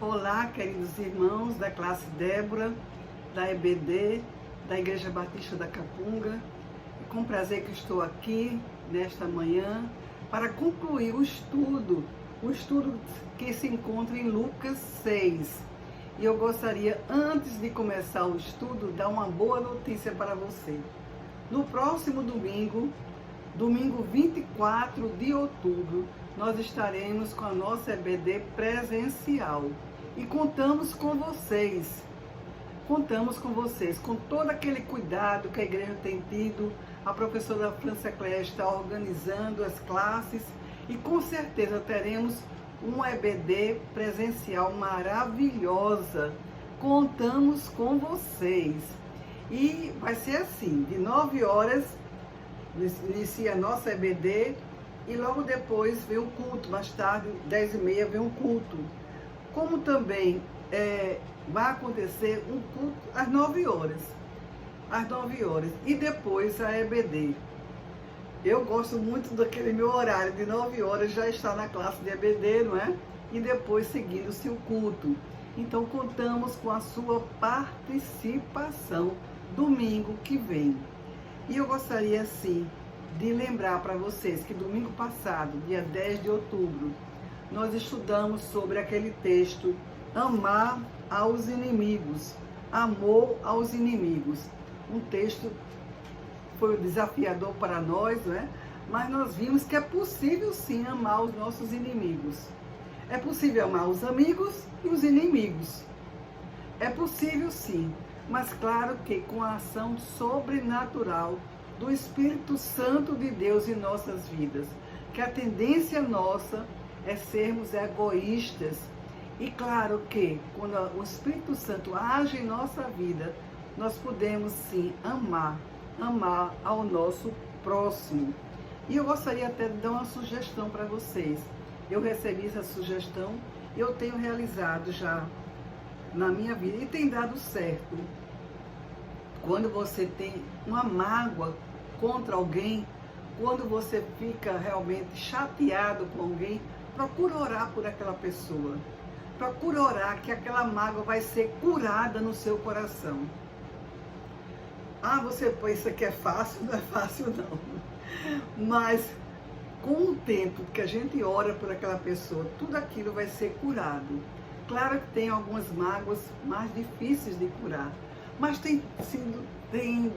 Olá, queridos irmãos da classe Débora, da EBD, da Igreja Batista da Capunga. É com prazer que estou aqui nesta manhã para concluir o estudo que se encontra em Lucas 6. E eu gostaria, antes de começar o estudo, dar uma boa notícia para você. No próximo domingo, domingo 24 de outubro, nós estaremos com a nossa EBD presencial. E contamos com vocês, com todo aquele cuidado que a igreja tem tido. A professora França Cléia está organizando as classes e com certeza teremos uma EBD presencial maravilhosa. Contamos com vocês. E vai ser assim, de 9 horas inicia a nossa EBD e logo depois vem o culto, mais tarde, 10h30, vem um culto. Como também vai acontecer um culto às 9 horas. E depois a EBD. Eu gosto muito daquele meu horário, de 9 horas já está na classe de EBD, não é? E depois seguindo-se o culto. Então contamos com a sua participação domingo que vem. E eu gostaria, sim, de lembrar para vocês que domingo passado, dia 10 de outubro, nós estudamos sobre aquele texto, amar aos inimigos, amor aos inimigos. Um texto foi desafiador para nós, não é? Mas nós vimos que é possível sim amar os nossos inimigos. É possível amar os amigos e os inimigos. É possível sim, mas claro que com a ação sobrenatural do Espírito Santo de Deus em nossas vidas. Que a tendência nossa é sermos egoístas. E claro que quando o Espírito Santo age em nossa vida, nós podemos sim amar ao nosso próximo. E eu gostaria até de dar uma sugestão para vocês. Eu recebi essa sugestão, eu tenho realizado já na minha vida e tem dado certo. Quando você tem uma mágoa contra alguém, quando você fica realmente chateado com alguém, procura orar por aquela pessoa. Procura orar que aquela mágoa vai ser curada no seu coração. Ah, você pensa que é fácil? Não é fácil não. Mas com o tempo que a gente ora por aquela pessoa, tudo aquilo vai ser curado. Claro que tem algumas mágoas mais difíceis de curar, mas tem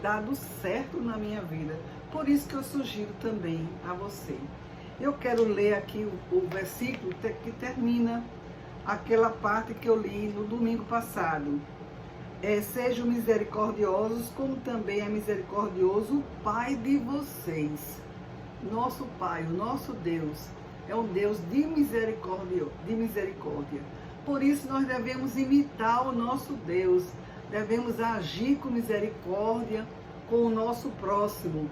dado certo na minha vida. Por isso que eu sugiro também a você. Eu quero ler aqui o versículo que termina aquela parte que eu li no domingo passado. Sejam misericordiosos, como também é misericordioso o Pai de vocês. Nosso Pai, o nosso Deus, é um Deus de misericórdia. Por isso nós devemos imitar o nosso Deus. Devemos agir com misericórdia com o nosso próximo.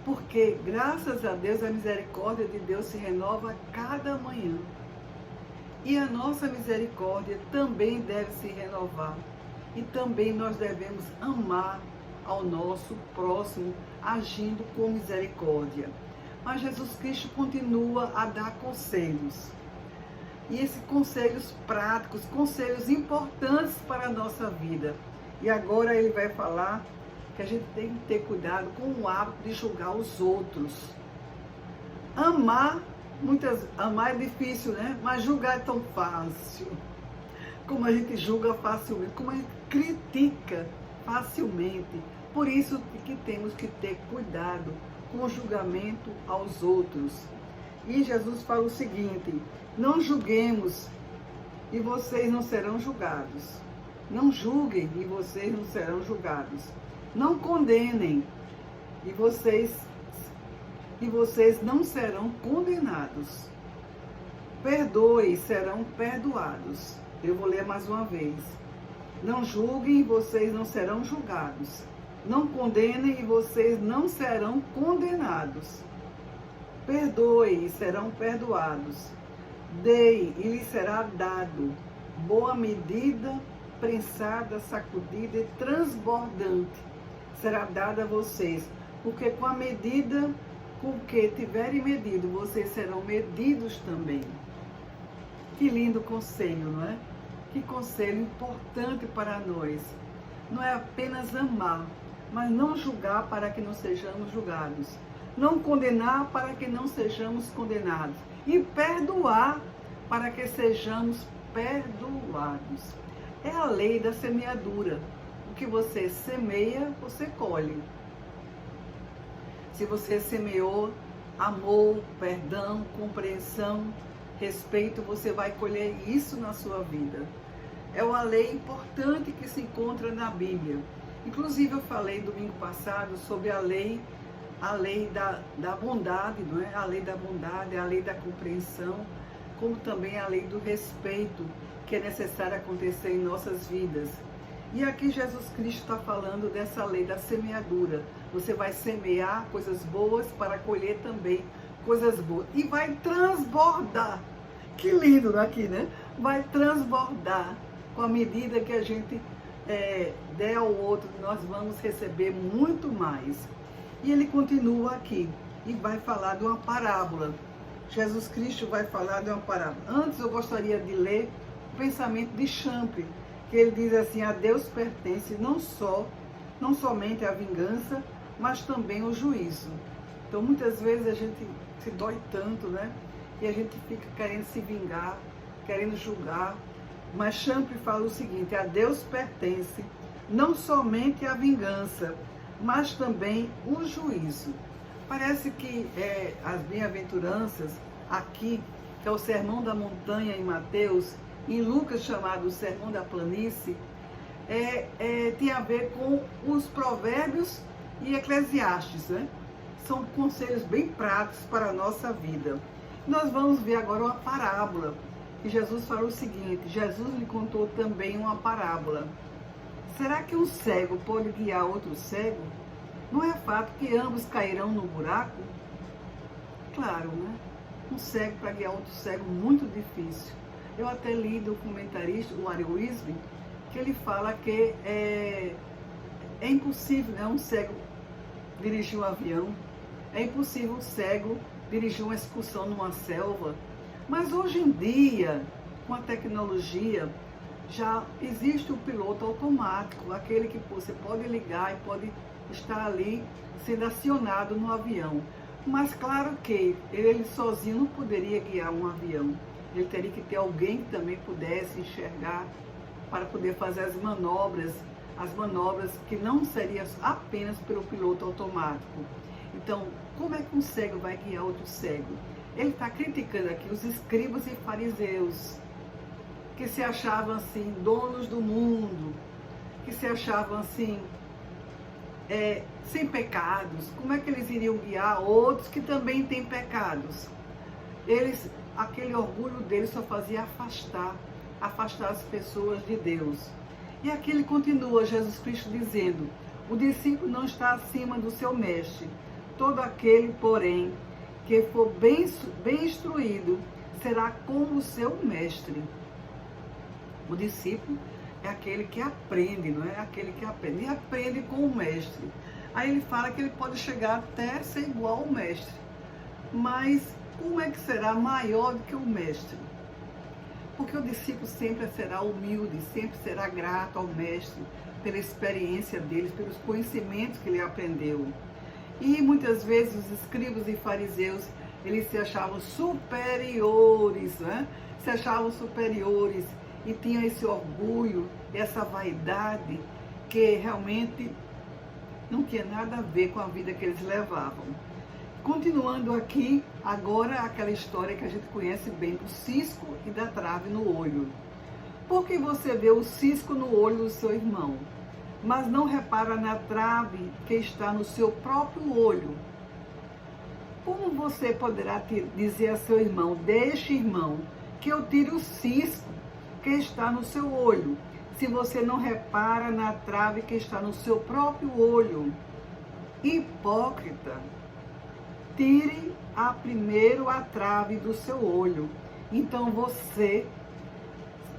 Porque, graças a Deus, a misericórdia de Deus se renova a cada manhã. E a nossa misericórdia também deve se renovar. E também nós devemos amar ao nosso próximo, agindo com misericórdia. Mas Jesus Cristo continua a dar conselhos. E esses conselhos práticos, conselhos importantes para a nossa vida. E agora ele vai falar que a gente tem que ter cuidado com o hábito de julgar os outros. Amar é difícil, né? Mas julgar é tão fácil. Como a gente julga facilmente, como a gente critica facilmente. Por isso que temos que ter cuidado com o julgamento aos outros. E Jesus fala o seguinte: não julguemos e vocês não serão julgados. Não julguem e vocês não serão julgados. Não condenem e vocês não serão condenados. Perdoe e serão perdoados. Eu vou ler mais uma vez. Não julguem e vocês não serão julgados. Não condenem e vocês não serão condenados. Perdoe e serão perdoados. Dei e lhe será dado. Boa medida, prensada, sacudida e transbordante será dada a vocês, porque com a medida com que tiverem medido, vocês serão medidos também. Que lindo conselho, não é? Que conselho importante para nós. Não é apenas amar, mas não julgar para que não sejamos julgados. Não condenar para que não sejamos condenados. E perdoar para que sejamos perdoados. É a lei da semeadura. O que você semeia, você colhe. Se você semeou amor, perdão, compreensão, respeito, você vai colher isso na sua vida. É uma lei importante que se encontra na Bíblia. Inclusive eu falei domingo passado sobre a lei da bondade, não é? A lei da bondade, a lei da compreensão, como também a lei do respeito, que é necessário acontecer em nossas vidas. E aqui Jesus Cristo está falando dessa lei da semeadura. Você vai semear coisas boas para colher também coisas boas. E vai transbordar. Que lindo aqui, né? Vai transbordar. Com a medida que a gente der ao outro, nós vamos receber muito mais. E ele continua aqui e vai falar de uma parábola. Jesus Cristo vai falar de uma parábola. Antes eu gostaria de ler o pensamento de Champlin, que ele diz assim: a Deus pertence não somente a vingança, mas também o juízo. Então muitas vezes a gente se dói tanto, né? E a gente fica querendo se vingar, querendo julgar. Mas Champlin fala o seguinte: a Deus pertence não somente a vingança, mas também o juízo. Parece que as bem-aventuranças aqui, que é o Sermão da Montanha em Mateus, em Lucas chamado o Sermão da Planície, tem a ver com os provérbios e Eclesiastes, né? São conselhos bem práticos para a nossa vida. Nós vamos ver agora uma parábola. E Jesus falou o seguinte: Jesus lhe contou também uma parábola. Será que um cego pode guiar outro cego? Não é fato que ambos cairão no buraco? Claro, né? Um cego para guiar outro cego, muito difícil. Eu até li do comentarista, o Ari Wisby, que ele fala que é impossível, né, um cego dirigir um avião, é impossível um cego dirigir uma excursão numa selva. Mas hoje em dia, com a tecnologia, já existe o piloto automático, aquele que você pode ligar e pode estar ali sendo acionado no avião. Mas claro que ele sozinho não poderia guiar um avião. Ele teria que ter alguém que também pudesse enxergar para poder fazer as manobras que não seriam apenas pelo piloto automático. Então, como é que um cego vai guiar outro cego? Ele está criticando aqui os escribas e fariseus, que se achavam assim, donos do mundo, que se achavam assim, sem pecados. Como é que eles iriam guiar outros que também têm pecados? Aquele orgulho deles só fazia afastar as pessoas de Deus. E aqui ele continua, Jesus Cristo dizendo: o discípulo não está acima do seu mestre. Todo aquele, porém, que for bem instruído, será como o seu mestre. O discípulo é aquele que aprende, não é? Aquele que aprende. E aprende com o mestre. Aí ele fala que ele pode chegar até ser igual ao mestre. Mas como é que será maior do que o mestre? Porque o discípulo sempre será humilde, sempre será grato ao mestre pela experiência dele, pelos conhecimentos que ele aprendeu. E muitas vezes os escribas e fariseus, eles se achavam superiores, né? Se achavam superiores e tinham esse orgulho, essa vaidade, que realmente não tinha nada a ver com a vida que eles levavam. Continuando aqui, agora aquela história que a gente conhece bem, do cisco e da trave no olho. Por que você vê o cisco no olho do seu irmão, mas não repara na trave que está no seu próprio olho? Como você poderá dizer a seu irmão: deixe, irmão, que eu tire o cisco que está no seu olho, se você não repara na trave que está no seu próprio olho? Hipócrita! Tire primeiro a trave do seu olho, então você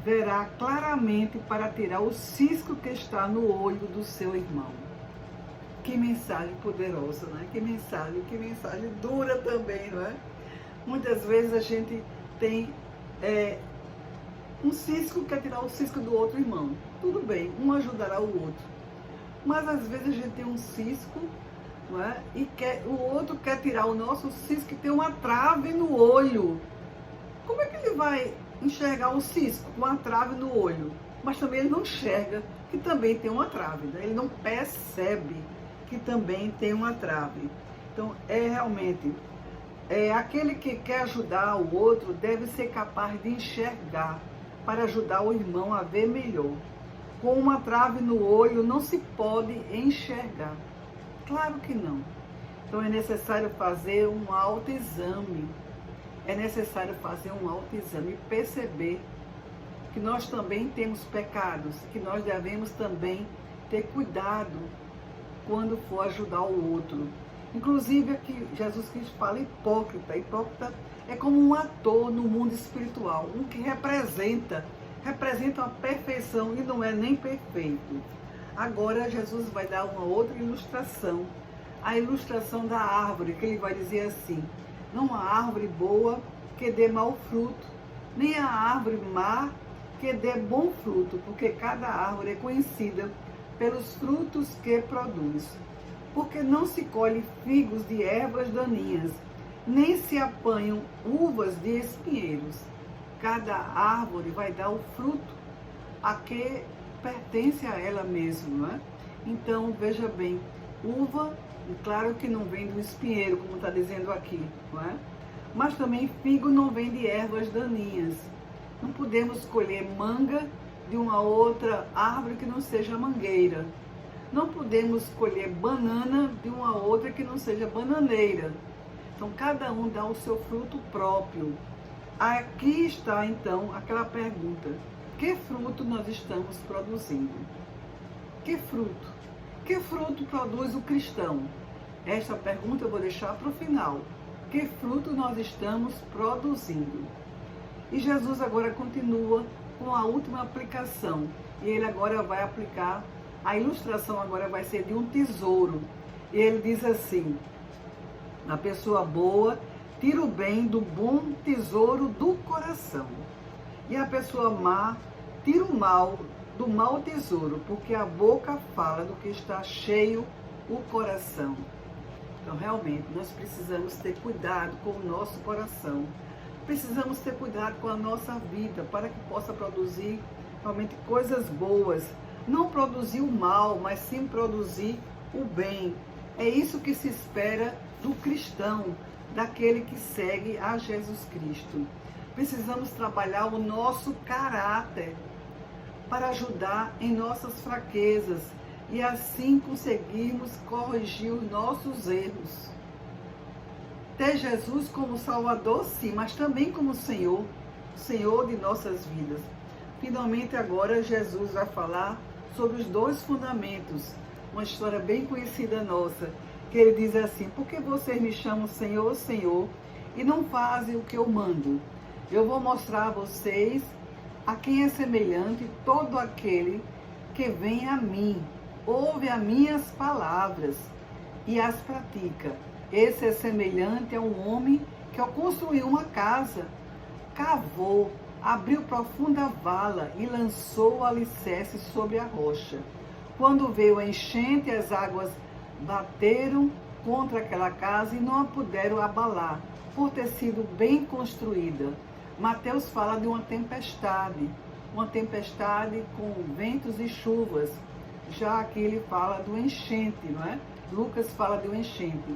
verá claramente para tirar o cisco que está no olho do seu irmão. Que mensagem poderosa, né? Que mensagem dura também, não é? Muitas vezes a gente tem Um cisco quer tirar o cisco do outro irmão. Tudo bem, um ajudará o outro. Mas às vezes a gente tem um cisco, não é? E o outro quer tirar o nosso cisco e tem uma trave no olho. Como é que ele vai enxergar o cisco com uma trave no olho? Mas também ele não enxerga que também tem uma trave, né? Ele não percebe que também tem uma trave. Então, realmente, aquele que quer ajudar o outro deve ser capaz de enxergar para ajudar o irmão a ver melhor. Com uma trave no olho não se pode enxergar. Claro que não. Então é necessário fazer um autoexame. É necessário fazer um autoexame e perceber que nós também temos pecados, que nós devemos também ter cuidado quando for ajudar o outro. Inclusive aqui Jesus Cristo fala hipócrita. Hipócrita é como um ator no mundo espiritual, um que representa a perfeição e não é nem perfeito. Agora Jesus vai dar uma outra ilustração, a ilustração da árvore, que ele vai dizer assim: não há árvore boa que dê mau fruto, nem há árvore má que dê bom fruto, porque cada árvore é conhecida pelos frutos que produz. Porque não se colhe figos de ervas daninhas, nem se apanham uvas de espinheiros. Cada árvore vai dar o fruto a que pertence a ela mesma, não é? Então, veja bem, uva, claro que não vem do espinheiro, como está dizendo aqui, não é? Mas também figo não vem de ervas daninhas. Não podemos colher manga de uma outra árvore que não seja mangueira. Não podemos colher banana de uma outra que não seja bananeira. Então, cada um dá o seu fruto próprio. Aqui está, então, aquela pergunta: que fruto nós estamos produzindo? Que fruto? Que fruto produz o cristão? Esta pergunta eu vou deixar para o final. Que fruto nós estamos produzindo? E Jesus agora continua com a última aplicação. E ele agora vai aplicar, a ilustração agora vai ser de um tesouro. E ele diz assim: a pessoa boa tira o bem do bom tesouro do coração. E a pessoa má tira o mal do mau tesouro, porque a boca fala do que está cheio o coração. Então, realmente, nós precisamos ter cuidado com o nosso coração. Precisamos ter cuidado com a nossa vida para que possa produzir realmente coisas boas. Não produzir o mal, mas sim produzir o bem. É isso que se espera do cristão, daquele que segue a Jesus Cristo. Precisamos trabalhar o nosso caráter para ajudar em nossas fraquezas e assim conseguirmos corrigir os nossos erros. Ter Jesus como Salvador, sim, mas também como Senhor de nossas vidas. Finalmente agora Jesus vai falar sobre os dois fundamentos, uma história bem conhecida nossa, que ele diz assim: por que vocês me chamam Senhor, Senhor, e não fazem o que eu mando? Eu vou mostrar a vocês a quem é semelhante todo aquele que vem a mim, ouve as minhas palavras e as pratica. Esse é semelhante a um homem que, ao construir uma casa, cavou, abriu profunda vala e lançou o alicerce sobre a rocha. Quando veio a enchente, as águas bateram contra aquela casa e não a puderam abalar, por ter sido bem construída. Mateus fala de uma tempestade com ventos e chuvas. Já aqui ele fala do enchente, não é? Lucas fala de um enchente.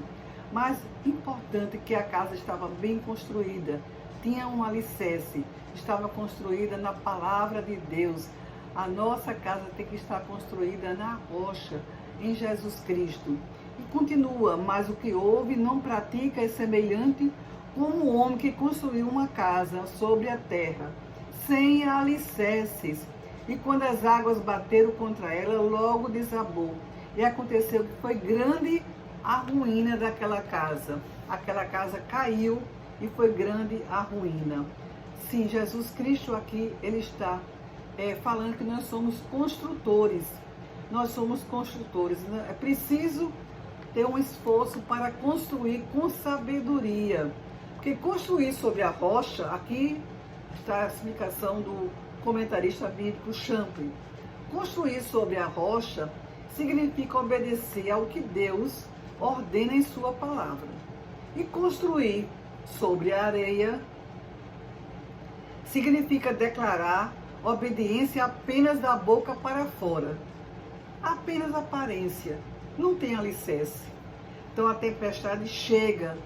Mas importante que a casa estava bem construída, tinha um alicerce, estava construída na palavra de Deus. A nossa casa tem que estar construída na rocha, em Jesus Cristo. E continua: mas o que ouve não pratica é semelhante como o homem que construiu uma casa sobre a terra, sem alicerces. E quando as águas bateram contra ela, logo desabou. E aconteceu que foi grande a ruína daquela casa. Aquela casa caiu e foi grande a ruína. Sim, Jesus Cristo aqui, ele está falando que nós somos construtores. Nós somos construtores. É preciso ter um esforço para construir com sabedoria. Porque construir sobre a rocha, aqui está a explicação do comentarista bíblico Champlin. Construir sobre a rocha significa obedecer ao que Deus ordena em sua palavra. E construir sobre a areia significa declarar obediência apenas da boca para fora. Apenas aparência, não tem alicerce. Então a tempestade chega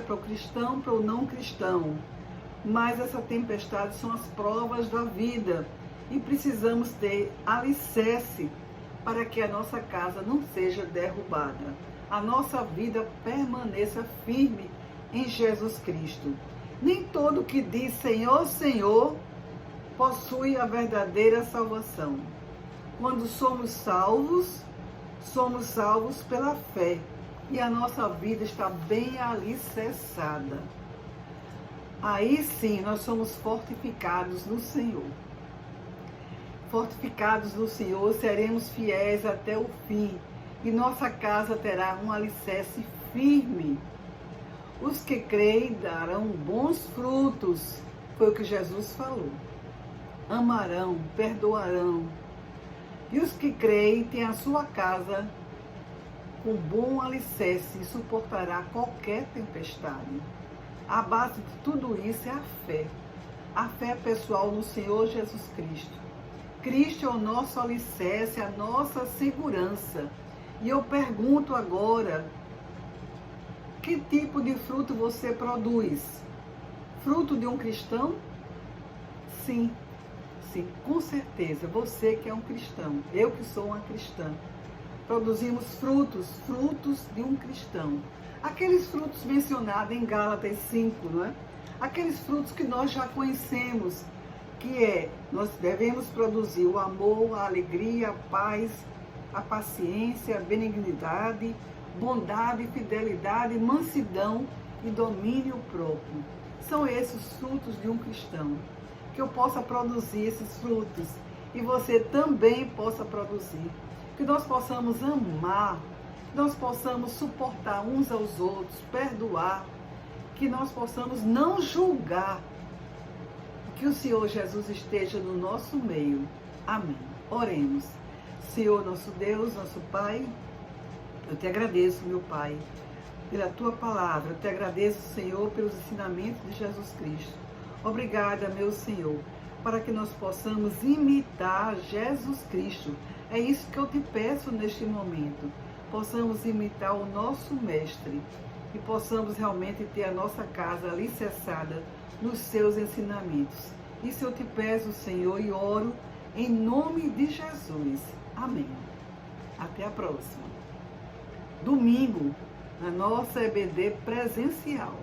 para o cristão, para o não cristão. Mas essa tempestade são as provas da vida e precisamos ter alicerce para que a nossa casa não seja derrubada. A nossa vida permaneça firme em Jesus Cristo. Nem todo que diz Senhor, Senhor, possui a verdadeira salvação. Quando somos salvos pela fé e a nossa vida está bem alicerçada. Aí sim nós somos fortificados no Senhor. Fortificados no Senhor, seremos fiéis até o fim e nossa casa terá um alicerce firme. Os que creem darão bons frutos, foi o que Jesus falou. Amarão, perdoarão. E os que creem têm a sua casa com bom alicerce e suportará qualquer tempestade. A base de tudo isso é a fé pessoal no Senhor Jesus Cristo. Cristo é o nosso alicerce, a nossa segurança. E eu pergunto agora, que tipo de fruto você produz? Fruto de um cristão? Sim, com certeza. Você que é um cristão, eu que sou uma cristã. Produzimos frutos de um cristão. Aqueles frutos mencionados em Gálatas 5, não é? Aqueles frutos que nós já conhecemos, que nós devemos produzir o amor, a alegria, a paz, a paciência, a benignidade, bondade, fidelidade, mansidão e domínio próprio. São esses os frutos de um cristão. Que eu possa produzir esses frutos e você também possa produzir. Que nós possamos amar, que nós possamos suportar uns aos outros, perdoar, que nós possamos não julgar. Que o Senhor Jesus esteja no nosso meio. Amém. Oremos. Senhor, nosso Deus, nosso Pai, eu te agradeço, meu Pai, pela tua palavra. Eu te agradeço, Senhor, pelos ensinamentos de Jesus Cristo. Obrigada, meu Senhor, para que nós possamos imitar Jesus Cristo. É isso que eu te peço neste momento. Possamos imitar o nosso Mestre e possamos realmente ter a nossa casa alicerçada nos seus ensinamentos. Isso eu te peço, Senhor, e oro em nome de Jesus. Amém. Até a próxima. Domingo, na nossa EBD presencial.